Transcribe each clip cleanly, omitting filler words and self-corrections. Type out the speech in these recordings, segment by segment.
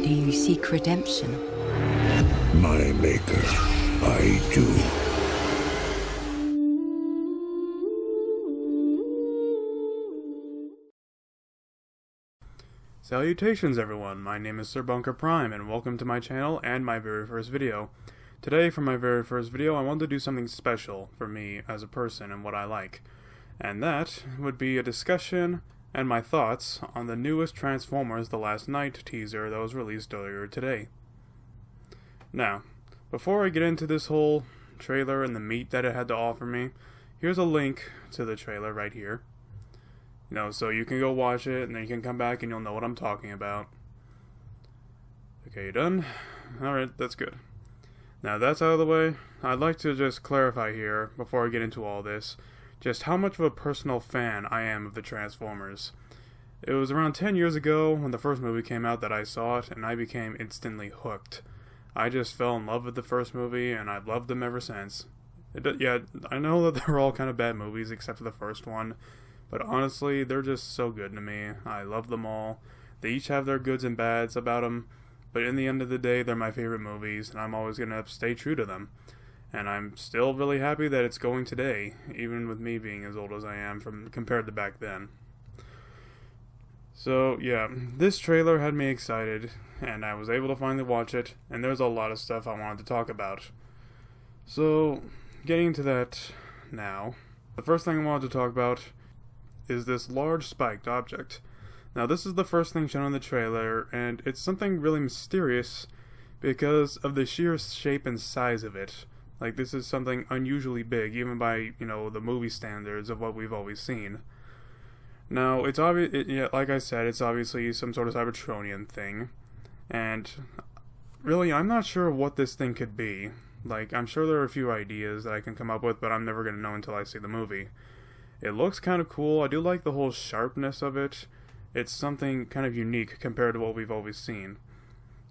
Do you seek redemption? My maker, I do. Salutations everyone, my name is Sir Bunker Prime and welcome to my channel and my very first video. Today for my very first video I wanted to do something special for me as a person and what I like. And that would be a discussion and my thoughts on the newest Transformers The Last Night teaser that was released earlier today. Now, before I get into this whole trailer and the meat that it had to offer me, here's a link to the trailer right here. So you can go watch it, and then you can come back and you'll know what I'm talking about. Okay, you done? Alright, that's good. Now that's out of the way, I'd like to just clarify here, before I get into all this, just how much of a personal fan I am of the Transformers. It was around 10 years ago, when the first movie came out, that I saw it, and I became instantly hooked. I just fell in love with the first movie, and I've loved them ever since. Yeah, I know that they're all kind of bad movies, except for the first one. But honestly, they're just so good to me. I love them all. They each have their goods and bads about them, but in the end of the day, they're my favorite movies, and I'm always going to stay true to them. And I'm still really happy that it's going today, even with me being as old as I am compared to back then. So, yeah, this trailer had me excited, and I was able to finally watch it, and there's a lot of stuff I wanted to talk about. So, getting into that now, the first thing I wanted to talk about is this large spiked object. Now this is the first thing shown in the trailer, and it's something really mysterious because of the sheer shape and size of it. Like, this is something unusually big, even by, the movie standards of what we've always seen. Now, it's obvious, like I said, it's obviously some sort of Cybertronian thing, and really, I'm not sure what this thing could be. Like, I'm sure there are a few ideas that I can come up with, but I'm never going to know until I see the movie. It looks kind of cool. I do like the whole sharpness of it. It's something kind of unique compared to what we've always seen,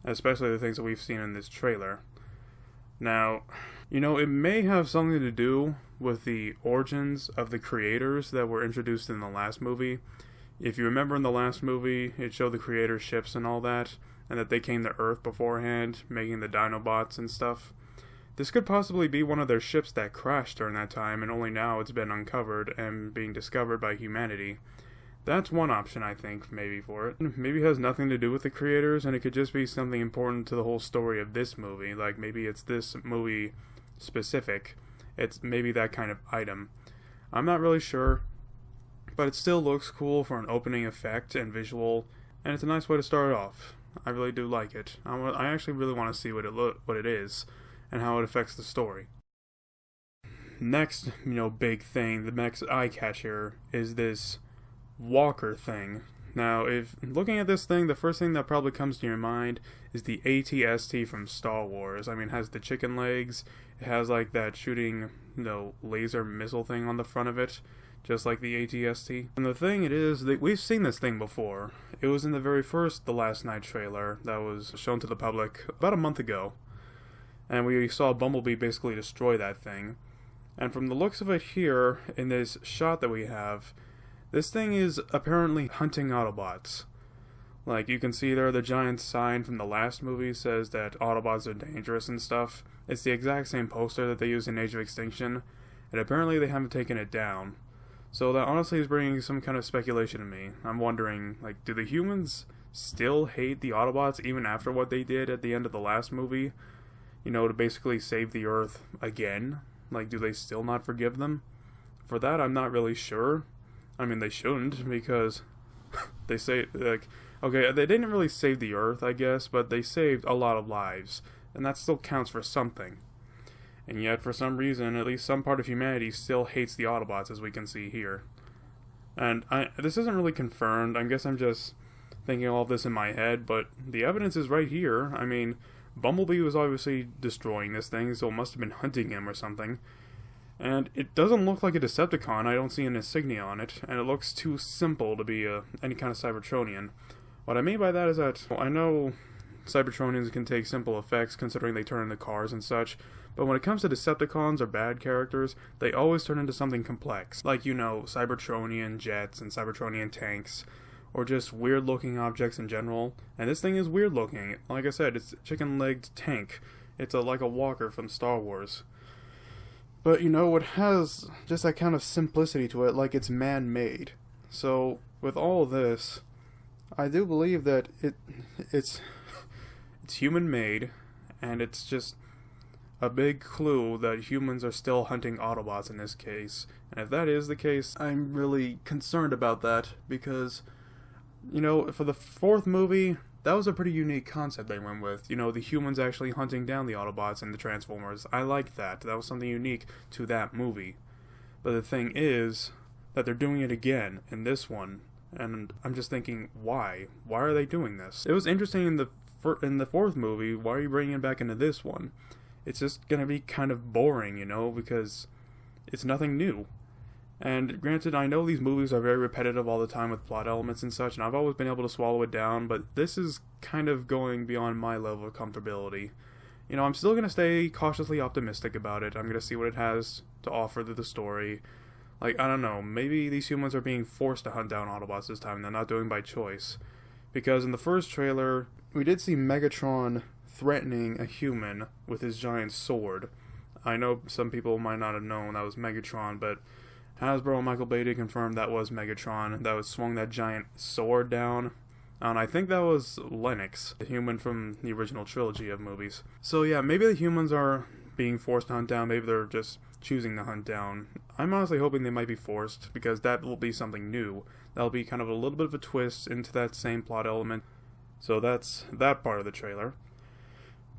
especially the things that we've seen in this trailer. Now, it may have something to do with the origins of the creators that were introduced in the last movie. If you remember, in the last movie, it showed the creator ships and all that, and that they came to Earth beforehand, making the Dinobots and stuff. This could possibly be one of their ships that crashed during that time, and only now it's been uncovered and being discovered by humanity. That's one option, I think, maybe for it. Maybe it has nothing to do with the creators, and it could just be something important to the whole story of this movie. Like, maybe it's this movie specific. It's maybe that kind of item. I'm not really sure, but it still looks cool for an opening effect and visual, and it's a nice way to start off. I really do like it. I actually really want to see what it is, and how it affects the story. Next, big thing, the next eye catcher is this walker thing. Now, if looking at this thing, the first thing that probably comes to your mind is the AT-ST from Star Wars. I mean, it has the chicken legs, it has like that shooting, laser missile thing on the front of it, just like the AT-ST. And the thing it is, that we've seen this thing before. It was in the very first The Last Night trailer that was shown to the public about a month ago. And we saw Bumblebee basically destroy that thing. And from the looks of it here, in this shot that we have, this thing is apparently hunting Autobots. Like, you can see there, the giant sign from the last movie says that Autobots are dangerous and stuff. It's the exact same poster that they used in Age of Extinction, and apparently they haven't taken it down. So that honestly is bringing some kind of speculation to me. I'm wondering, like, do the humans still hate the Autobots even after what they did at the end of the last movie? To basically save the Earth again? Like, do they still not forgive them? For that, I'm not really sure. I mean, they shouldn't, because they say, like, okay, they didn't really save the Earth, I guess, but they saved a lot of lives, and that still counts for something. And yet, for some reason, at least some part of humanity still hates the Autobots, as we can see here. And this isn't really confirmed. I guess I'm just thinking all of this in my head, but the evidence is right here. I mean, Bumblebee was obviously destroying this thing, so it must have been hunting him or something. And it doesn't look like a Decepticon. I don't see an insignia on it, and it looks too simple to be any kind of Cybertronian. What I mean by that is that, well, I know Cybertronians can take simple effects considering they turn into cars and such, but when it comes to Decepticons or bad characters, they always turn into something complex. Like, Cybertronian jets and Cybertronian tanks, or just weird looking objects in general. And this thing is weird looking. Like I said, it's a chicken-legged tank. It's like a walker from Star Wars. But you know, it has just that kind of simplicity to it, like it's man-made. So with all of this, I do believe that it's human-made, and it's just a big clue that humans are still hunting Autobots in this case. And if that is the case, I'm really concerned about that, because, you know, for the fourth movie, that was a pretty unique concept they went with. You know, the humans actually hunting down the Autobots and the Transformers. I liked that. That was something unique to that movie. But the thing is that they're doing it again in this one, and I'm just thinking, why? Why are they doing this? It was interesting in the fourth movie. Why are you bringing it back into this one? It's just gonna be kind of boring, you know, because it's nothing new. And granted, I know these movies are very repetitive all the time with plot elements and such, and I've always been able to swallow it down, but this is kind of going beyond my level of comfortability. You know, I'm still gonna stay cautiously optimistic about it. I'm gonna see what it has to offer to the story. Like, I don't know, maybe these humans are being forced to hunt down Autobots this time, and they're not doing it by choice. Because in the first trailer, we did see Megatron threatening a human with his giant sword. I know some people might not have known that was Megatron, but Hasbro and Michael Bay did confirm that was Megatron that was swung that giant sword down. And I think that was Lennox, the human from the original trilogy of movies. So yeah, maybe the humans are being forced to hunt down, maybe they're just choosing to hunt down. I'm honestly hoping they might be forced, because that will be something new. That'll be kind of a little bit of a twist into that same plot element. So that's that part of the trailer.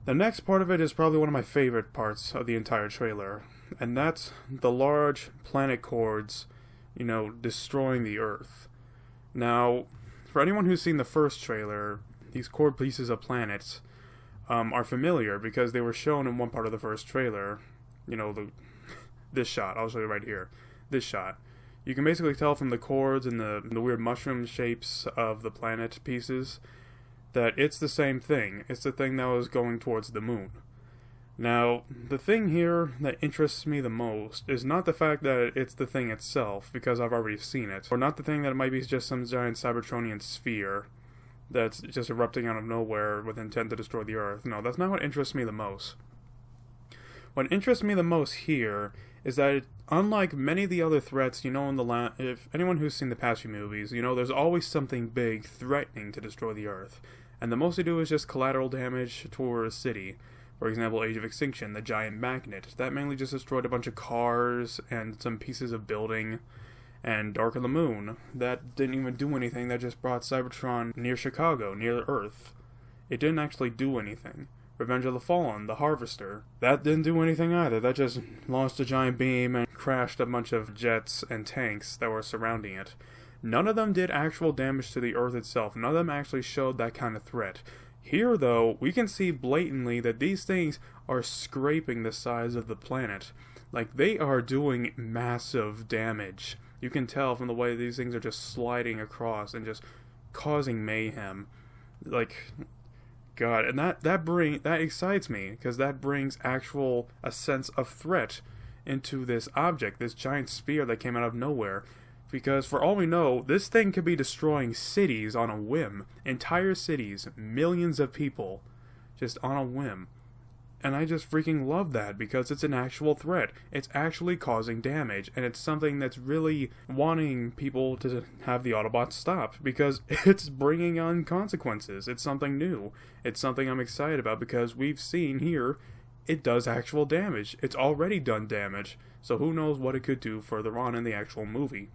The next part of it is probably one of my favorite parts of the entire trailer, and that's the large planet cords, you know, destroying the Earth. Now, for anyone who's seen the first trailer, these cord pieces of planets are familiar because they were shown in one part of the first trailer. You know, this shot, I'll show you right here. This shot. You can basically tell from the cords and the weird mushroom shapes of the planet pieces that it's the same thing. It's the thing that was going towards the moon. Now, the thing here that interests me the most is not the fact that it's the thing itself, because I've already seen it, or not the thing that it might be just some giant Cybertronian sphere that's just erupting out of nowhere with intent to destroy the Earth. No, that's not what interests me the most. What interests me the most here is that unlike many of the other threats, you know, if anyone who's seen the past few movies, you know, there's always something big threatening to destroy the Earth. And the most they do is just collateral damage to a city. For example, Age of Extinction, the giant magnet. That mainly just destroyed a bunch of cars and some pieces of building. And Dark of the Moon, that didn't even do anything, that just brought Cybertron near Chicago, near Earth. It didn't actually do anything. Revenge of the Fallen, the Harvester, that didn't do anything either. That just launched a giant beam and crashed a bunch of jets and tanks that were surrounding it. None of them did actual damage to the Earth itself. None of them actually showed that kind of threat. Here, though, we can see blatantly that these things are scraping the size of the planet. Like, they are doing massive damage. You can tell from the way these things are just sliding across and just causing mayhem. Like, God, and that excites me, because that brings a sense of threat into this object, this giant spear that came out of nowhere. Because for all we know, this thing could be destroying cities on a whim. Entire cities, millions of people, just on a whim. And I just freaking love that, because it's an actual threat. It's actually causing damage, and it's something that's really wanting people to have the Autobots stop, because it's bringing on consequences. It's something new. It's something I'm excited about, because we've seen here, it does actual damage. It's already done damage, so who knows what it could do further on in the actual movie.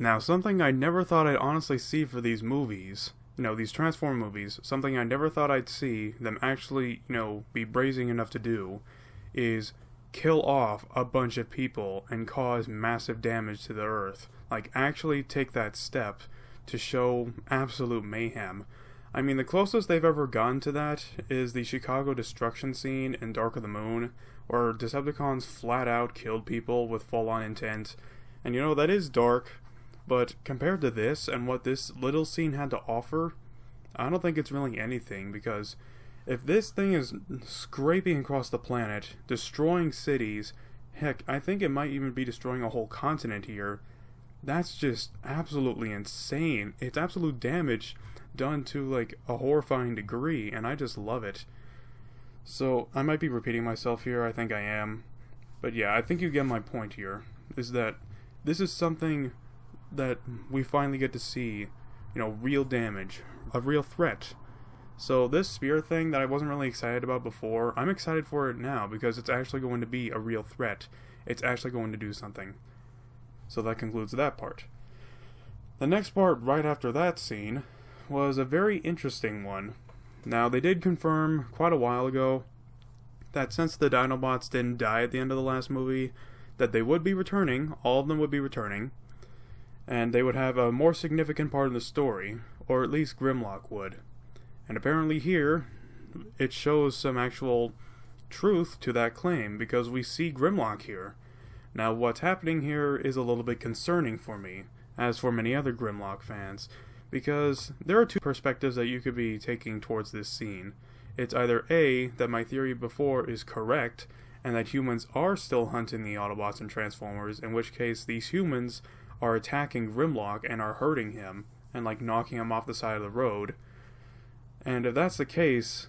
Now, something I never thought I'd honestly see for these movies, you know, these Transform movies, something I never thought I'd see them actually, you know, be brazen enough to do, is kill off a bunch of people and cause massive damage to the Earth. Like, actually take that step to show absolute mayhem. I mean, the closest they've ever gotten to that is the Chicago destruction scene in Dark of the Moon, where Decepticons flat out killed people with full-on intent. And you know, that is dark, but compared to this and what this little scene had to offer, I don't think it's really anything, because if this thing is scraping across the planet, destroying cities, heck, I think it might even be destroying a whole continent here, That's just absolutely insane. It's absolute damage done to like a horrifying degree, and I just love it. So I might be repeating myself here, I think I am. But yeah, I think you get my point here, is that this is something that we finally get to see, real damage, a real threat. So this spear thing that I wasn't really excited about before, I'm excited for it now because it's actually going to be a real threat. It's actually going to do something. So that concludes that part. The next part right after that scene was a very interesting one. Now, they did confirm quite a while ago that since the Dinobots didn't die at the end of the last movie, that they would be returning, all of them would be returning, and they would have a more significant part of the story, or at least Grimlock would. And apparently here, it shows some actual truth to that claim, because we see Grimlock here. Now, what's happening here is a little bit concerning for me, as for many other Grimlock fans, because there are two perspectives that you could be taking towards this scene. It's either A, that my theory before is correct, and that humans are still hunting the Autobots and Transformers, in which case these humans are attacking Grimlock and are hurting him, and like knocking him off the side of the road. And if that's the case,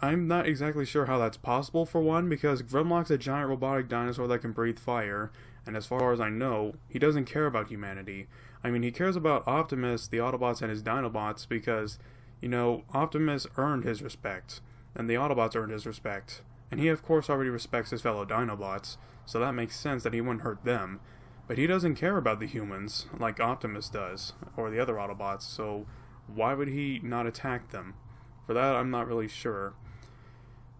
I'm not exactly sure how that's possible, for one, because Grimlock's a giant robotic dinosaur that can breathe fire, and as far as I know, he doesn't care about humanity. I mean, he cares about Optimus, the Autobots, and his Dinobots because, Optimus earned his respect, and the Autobots earned his respect. And he, of course, already respects his fellow Dinobots, so that makes sense that he wouldn't hurt them. But he doesn't care about the humans, like Optimus does, or the other Autobots, so why would he not attack them? For that, I'm not really sure.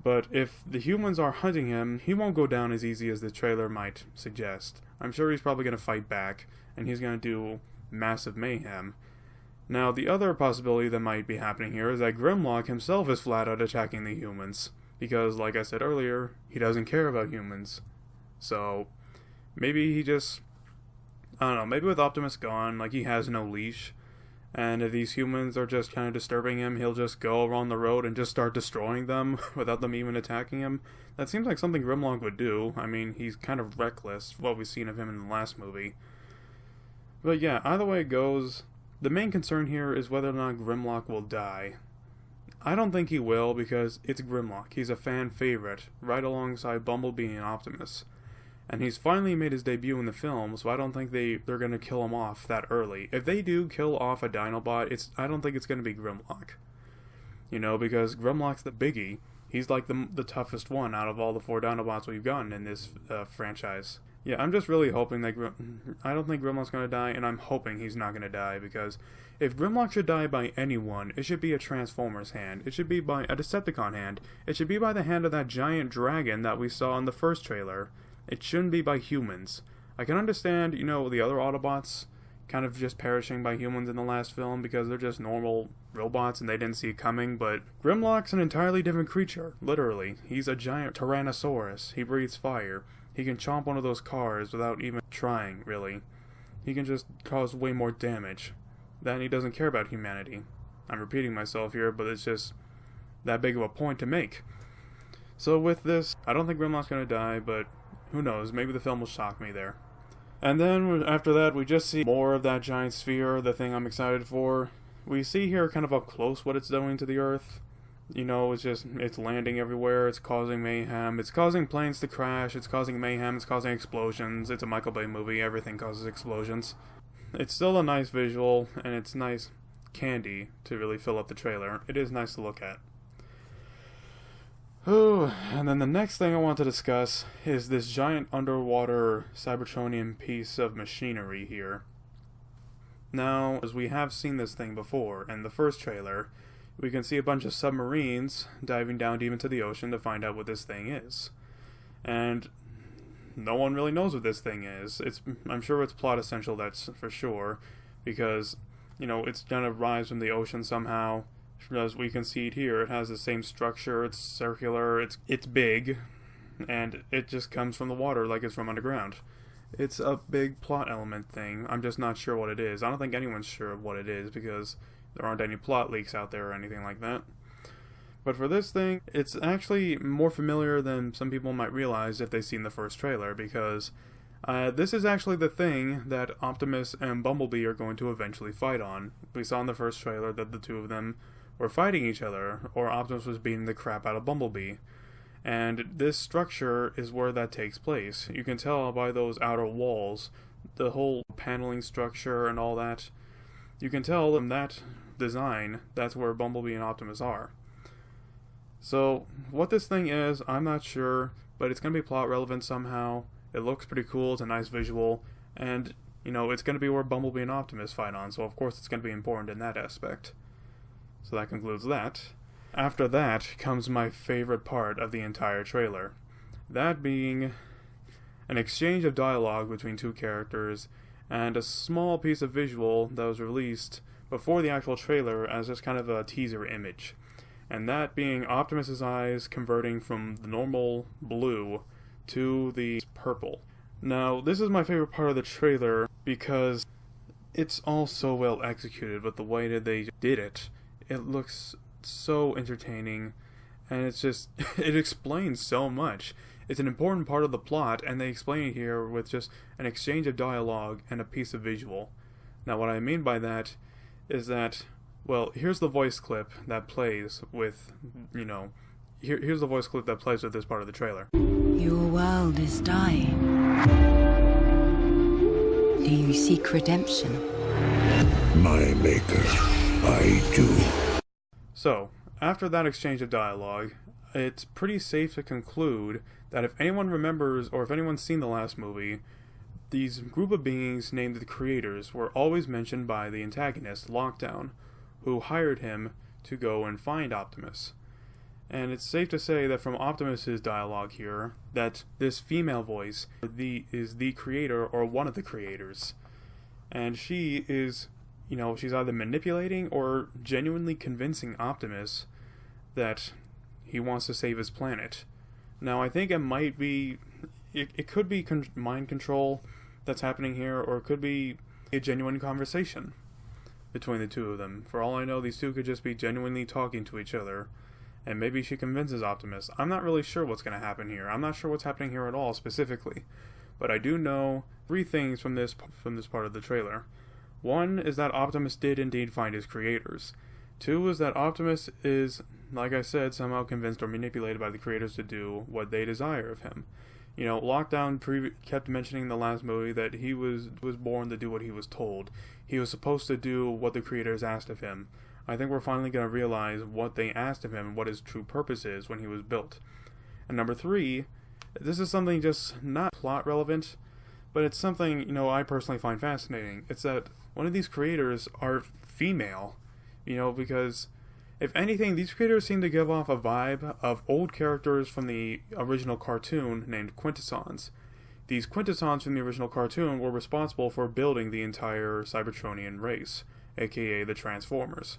But if the humans are hunting him, he won't go down as easy as the trailer might suggest. I'm sure he's probably going to fight back, and he's going to do massive mayhem. Now, the other possibility that might be happening here is that Grimlock himself is flat out attacking the humans, because, like I said earlier, he doesn't care about humans. So, maybe he just, I don't know, maybe with Optimus gone, like he has no leash, and if these humans are just kind of disturbing him, he'll just go around the road and just start destroying them without them even attacking him. That seems like something Grimlock would do. I mean, he's kind of reckless, what we've seen of him in the last movie. But yeah, either way it goes, the main concern here is whether or not Grimlock will die. I don't think he will, because it's Grimlock. He's a fan favorite, right alongside Bumblebee and Optimus. And he's finally made his debut in the film, so I don't think they're going to kill him off that early. If they do kill off a Dinobot, I don't think it's going to be Grimlock. Because Grimlock's the biggie. He's like the toughest one out of all the 4 Dinobots we've gotten in this franchise. Yeah, I'm just really hoping that I don't think Grimlock's going to die, and I'm hoping he's not going to die, because if Grimlock should die by anyone, it should be a Transformer's hand. It should be by a Decepticon hand. It should be by the hand of that giant dragon that we saw in the first trailer. It shouldn't be by humans. I can understand, the other Autobots kind of just perishing by humans in the last film because they're just normal robots and they didn't see it coming, but Grimlock's an entirely different creature, literally. He's a giant Tyrannosaurus. He breathes fire. He can chomp one of those cars without even trying, really. He can just cause way more damage. Then he doesn't care about humanity. I'm repeating myself here, but it's just that big of a point to make. So with this, I don't think Grimlock's gonna die, but who knows, maybe the film will shock me there. And then, after that, we just see more of that giant sphere, the thing I'm excited for. We see here kind of up close what it's doing to the Earth. It's landing everywhere, it's causing mayhem, it's causing planes to crash, it's causing mayhem, it's causing explosions. It's a Michael Bay movie, everything causes explosions. It's still a nice visual, and it's nice candy to really fill up the trailer. It is nice to look at. Ooh, and then the next thing I want to discuss is this giant underwater Cybertronian piece of machinery here. Now, as we have seen this thing before in the first trailer, we can see a bunch of submarines diving down deep into the ocean to find out what this thing is. And no one really knows what this thing is. I'm sure it's plot essential, that's for sure, because, it's gonna rise from the ocean somehow. As we can see it here, it has the same structure, it's circular, it's big, and it just comes from the water like it's from underground. It's a big plot element thing. I'm just not sure what it is. I don't think anyone's sure of what it is, because there aren't any plot leaks out there or anything like that. But for this thing, it's actually more familiar than some people might realize if they've seen the first trailer, because This is actually the thing that Optimus and Bumblebee are going to eventually fight on. We saw in the first trailer that the two of them were fighting each other, or Optimus was beating the crap out of Bumblebee. And this structure is where that takes place. You can tell by those outer walls, the whole paneling structure and all that. You can tell from that design, that's where Bumblebee and Optimus are. So, what this thing is, I'm not sure, but it's going to be plot relevant somehow. It looks pretty cool, it's a nice visual, and, it's going to be where Bumblebee and Optimus fight on, so of course it's going to be important in that aspect. So that concludes that. After that comes my favorite part of the entire trailer. That being an exchange of dialogue between two characters, and a small piece of visual that was released before the actual trailer as just kind of a teaser image. And that being Optimus's eyes converting from the normal blue to the purple. Now, this is my favorite part of the trailer because it's all so well executed with the way that they did it. It looks so entertaining, and it's just, it explains so much. It's an important part of the plot, and they explain it here with just an exchange of dialogue and a piece of visual. Now, what I mean by that is that, well, here's the voice clip that plays with, here's the voice clip that plays with this part of the trailer. Your world is dying. Do you seek redemption? My maker, I do. So, after that exchange of dialogue, it's pretty safe to conclude that if anyone remembers, or if anyone's seen the last movie, these group of beings named the Creators were always mentioned by the antagonist, Lockdown, who hired him to go and find Optimus. And it's safe to say that from Optimus's dialogue here, that this female voice is the creator or one of the creators. And she is, she's either manipulating or genuinely convincing Optimus that he wants to save his planet. Now, I think it might be, it could be mind control that's happening here, or it could be a genuine conversation between the two of them. For all I know, these two could just be genuinely talking to each other, and maybe she convinces Optimus. I'm not really sure what's going to happen here. I'm not sure what's happening here at all, specifically. But I do know 3 things from this part of the trailer. 1 is that Optimus did indeed find his creators. 2 is that Optimus is, like I said, somehow convinced or manipulated by the creators to do what they desire of him. Lockdown kept mentioning in the last movie that he was born to do what he was told. He was supposed to do what the creators asked of him. I think we're finally going to realize what they asked of him and what his true purpose is when he was built. And number 3, this is something just not plot relevant, but it's something, I personally find fascinating. It's that one of these creators are female, because if anything, these creators seem to give off a vibe of old characters from the original cartoon named Quintessons. These Quintessons from the original cartoon were responsible for building the entire Cybertronian race, aka the Transformers.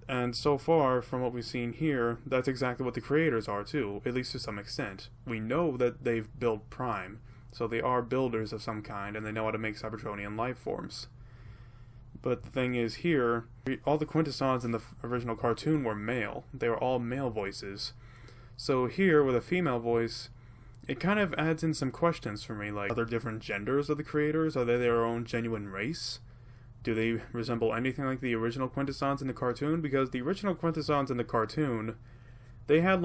And so far, from what we've seen here, that's exactly what the creators are too, at least to some extent. We know that they've built Prime, so they are builders of some kind, and they know how to make Cybertronian life forms. But the thing is here, all the Quintessons in the original cartoon were male. They were all male voices. So here, with a female voice, it kind of adds in some questions for me, like, are there different genders of the creators? Are they their own genuine race? Do they resemble anything like the original Quintessons in the cartoon? Because the original Quintessons in the cartoon, they had,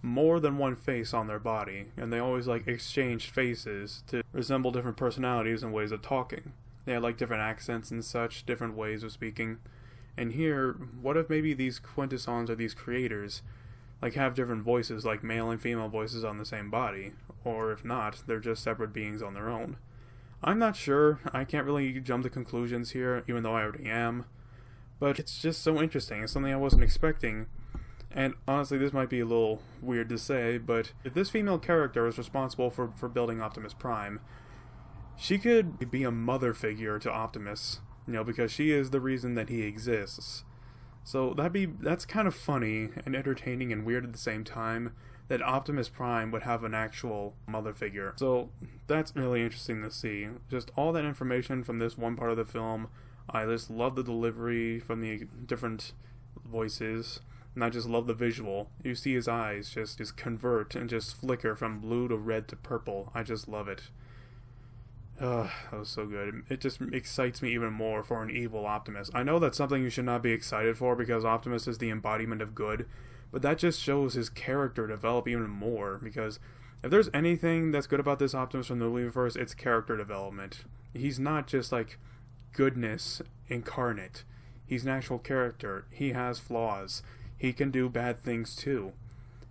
more than one face on their body, and they always, exchanged faces to resemble different personalities and ways of talking. They had, different accents and such, different ways of speaking. And here, what if maybe these Quintessons or these creators, have different voices, like male and female voices on the same body? Or if not, they're just separate beings on their own. I'm not sure. I can't really jump to conclusions here, even though I already am. But it's just so interesting. It's something I wasn't expecting. And honestly, this might be a little weird to say, but if this female character is responsible for building Optimus Prime, she could be a mother figure to Optimus, because she is the reason that he exists. So that's kind of funny and entertaining and weird at the same time, that Optimus Prime would have an actual mother figure. So that's really interesting to see. Just all that information from this one part of the film. I just love the delivery from the different voices, and I just love the visual. You see his eyes just convert and just flicker from blue to red to purple. I just love it. That was so good. It just excites me even more for an evil Optimus. I know that's something you should not be excited for because Optimus is the embodiment of good, but that just shows his character develop even more, because if there's anything that's good about this Optimus from the universe, it's character development. He's not just like goodness incarnate. He's an actual character. He has flaws. He can do bad things too.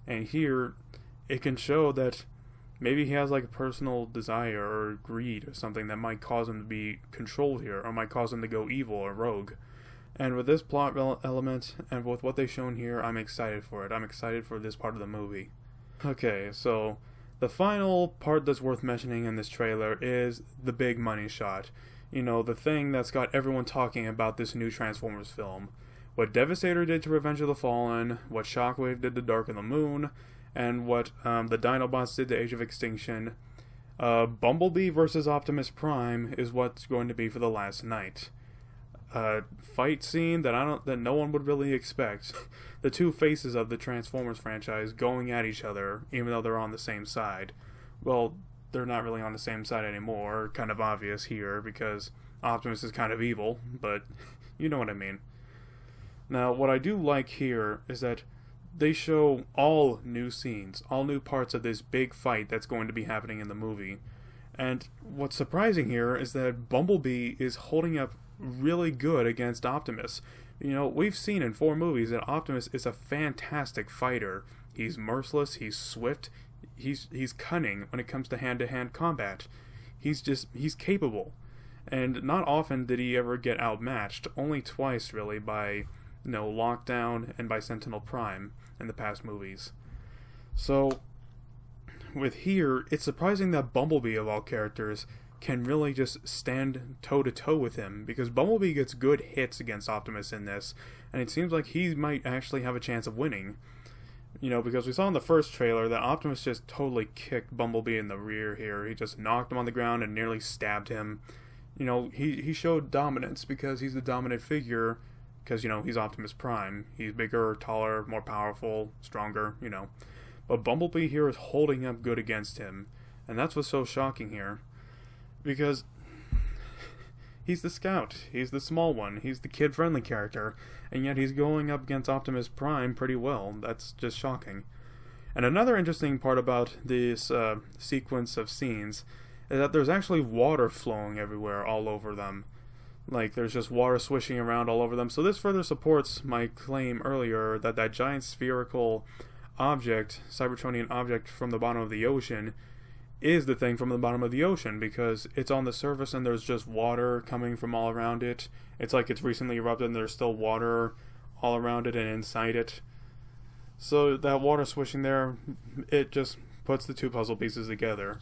And here, it can show that maybe he has like a personal desire or greed or something that might cause him to be controlled here, or might cause him to go evil or rogue. And with this plot element, and with what they've shown here, I'm excited for it. I'm excited for this part of the movie. Okay, so the final part that's worth mentioning in this trailer is the big money shot. You know, the thing that's got everyone talking about this new Transformers film. What Devastator did to Revenge of the Fallen, what Shockwave did to Dark of the Moon, and what the Dinobots did to Age of Extinction. Bumblebee versus Optimus Prime is what's going to be for the last night. Fight scene that no one would really expect. The two faces of the Transformers franchise going at each other, even though they're on the same side. Well, they're not really on the same side anymore. Kind of obvious here because Optimus is kind of evil, but you know what I mean. Now, what I do like here is that they show all new scenes, all new parts of this big fight that's going to be happening in the movie. And what's surprising here is that Bumblebee is holding up really good against Optimus. You know, we've seen in 4 movies that Optimus is a fantastic fighter. He's merciless, he's swift, he's cunning when it comes to hand-to-hand combat. He's capable. And not often did he ever get outmatched, only twice really by, Lockdown and by Sentinel Prime in the past movies. So, with here, it's surprising that Bumblebee of all characters can really just stand toe-to-toe with him, because Bumblebee gets good hits against Optimus in this, and it seems like he might actually have a chance of winning. Because we saw in the first trailer that Optimus just totally kicked Bumblebee in the rear here. He just knocked him on the ground and nearly stabbed him. He showed dominance because he's the dominant figure, because, he's Optimus Prime. He's bigger, taller, more powerful, stronger, But Bumblebee here is holding up good against him, and that's what's so shocking here. Because he's the scout, he's the small one, he's the kid-friendly character, and yet he's going up against Optimus Prime pretty well. That's just shocking. And another interesting part about this sequence of scenes is that there's actually water flowing everywhere, all over them. Like, there's just water swishing around all over them. So this further supports my claim earlier that that giant spherical object, Cybertronian object from the bottom of the ocean, is the thing from the bottom of the ocean, because it's on the surface and there's just water coming from all around it. It's like it's recently erupted and there's still water all around it and inside it. So that water swishing there, it just puts the two puzzle pieces together.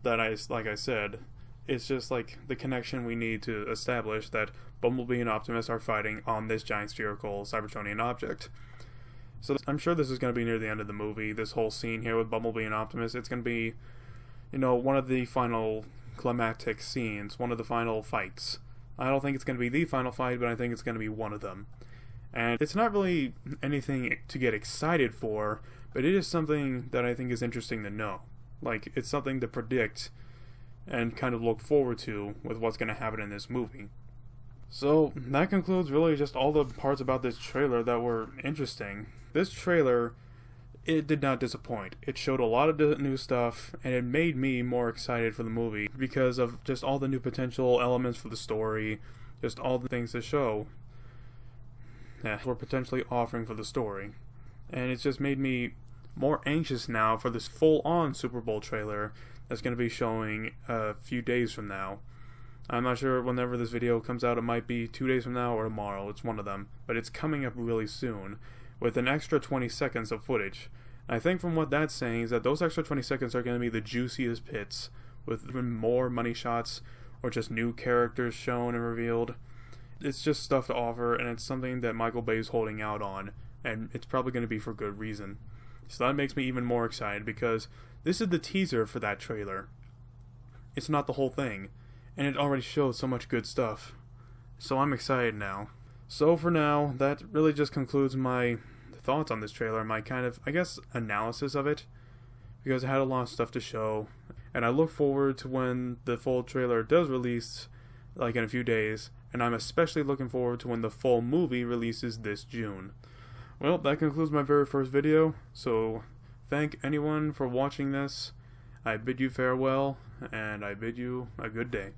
Like I said, it's just like the connection we need to establish that Bumblebee and Optimus are fighting on this giant spherical Cybertronian object. So I'm sure this is going to be near the end of the movie, this whole scene here with Bumblebee and Optimus. It's going to be, one of the final climactic scenes, one of the final fights. I don't think it's going to be the final fight, but I think it's going to be one of them. And it's not really anything to get excited for, but it is something that I think is interesting to know. Like, it's something to predict and kind of look forward to with what's going to happen in this movie. So, that concludes really just all the parts about this trailer that were interesting. This trailer, it did not disappoint. It showed a lot of new stuff, and it made me more excited for the movie because of just all the new potential elements for the story, just all the things to show we're potentially offering for the story. And it's just made me more anxious now for this full-on Super Bowl trailer that's going to be showing a few days from now. I'm not sure whenever this video comes out. It might be 2 days from now or tomorrow. It's one of them. But it's coming up really soon with an extra 20 seconds of footage. And I think from what that's saying is that those extra 20 seconds are going to be the juiciest bits, with even more money shots or just new characters shown and revealed. It's just stuff to offer, and it's something that Michael Bay is holding out on, and it's probably going to be for good reason. So that makes me even more excited, because this is the teaser for that trailer. It's not the whole thing, and it already shows so much good stuff. So I'm excited now. So for now, that really just concludes my thoughts on this trailer, my kind of, analysis of it, because it had a lot of stuff to show. and I look forward to when the full trailer does release, like in a few days, and I'm especially looking forward to when the full movie releases this June. Well, that concludes my very first video, so thank anyone for watching this. I bid you farewell, and I bid you a good day.